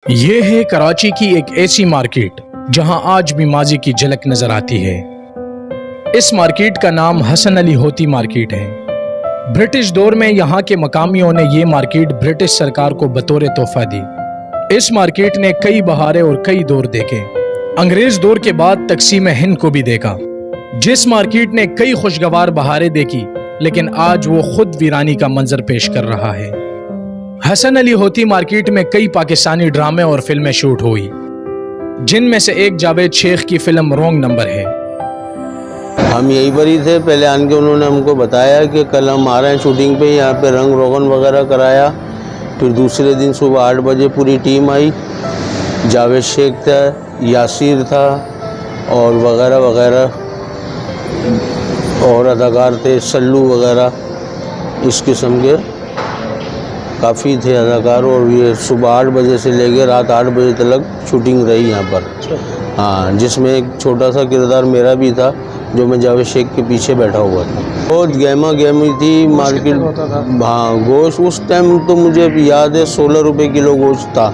ये है कराची की एक ऐसी मार्केट जहां आज भी माजी की झलक नजर आती है। इस मार्केट का नाम हसन अली होती मार्केट है। ब्रिटिश दौर में यहाँ के मकामियों ने ये मार्केट ब्रिटिश सरकार को बतौर तोहफा दी। इस मार्केट ने कई बहारें और कई दौर देखे। अंग्रेज दौर के बाद तकसीम हिंद को भी देखा। जिस मार्केट ने कई खुशगवार बहारें देखी, लेकिन आज वो खुद वीरानी का मंजर पेश कर रहा है। हसन अली होती मार्केट में कई पाकिस्तानी ड्रामे और फिल्में शूट हुई, जिनमें से एक जावेद शेख की फिल्म रॉन्ग नंबर है। हम यहीं पर ही थे, पहले आन के उन्होंने हमको बताया कि कल हम आ रहे हैं शूटिंग पे। यहाँ पे रंग रोगन वगैरह कराया। फिर दूसरे दिन सुबह 8 बजे पूरी टीम आई। जावेद शेख था, यासिर था और वगैरह वगैरह और अदाकार थे, सल्लू वगैरह, इस किस्म के काफ़ी थे अदाकार। और ये सुबह 8 बजे से लेकर रात 8 बजे तक शूटिंग रही यहाँ पर। हाँ, जिसमें एक छोटा सा किरदार मेरा भी था, जो मैं जावेद शेख के पीछे बैठा हुआ था। बहुत गहमा गहमी थी मार्केट। हाँ, गोश्त उस टाइम तो मुझे याद है 16 रुपये किलो गोश्त था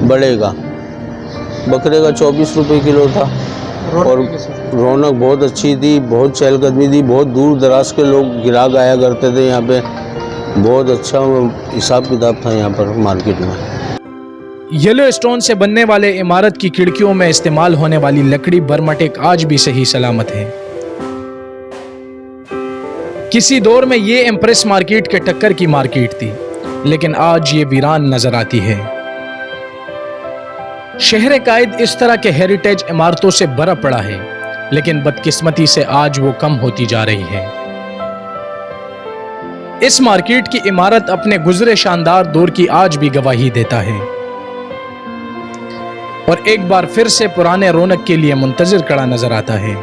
बड़े का। बकरे का 24 रुपये किलो था। और रौनक बहुत अच्छी थी, बहुत चहलकदमी थी, बहुत दूर दराज के लोग ग्राहक आया करते थे यहाँ पे। बहुत अच्छा हिसाब किताब था यहाँ पर मार्केट में। येलो स्टोन से बनने वाले इमारत की खिड़कियों में इस्तेमाल होने वाली लकड़ी बर्मटेक आज भी सही सलामत है। किसी दौर में ये एम्प्रेस मार्केट के टक्कर की मार्केट थी, लेकिन आज ये वीरान नजर आती है। शहर कायद इस तरह के हेरिटेज इमारतों से भरा पड़ा है, लेकिन बदकिस्मती से आज वो कम होती जा रही है। इस मार्केट की इमारत अपने गुजरे शानदार दौर की आज भी गवाही देता है और एक बार फिर से पुराने रौनक के लिए मुंतजिर खड़ा नजर आता है।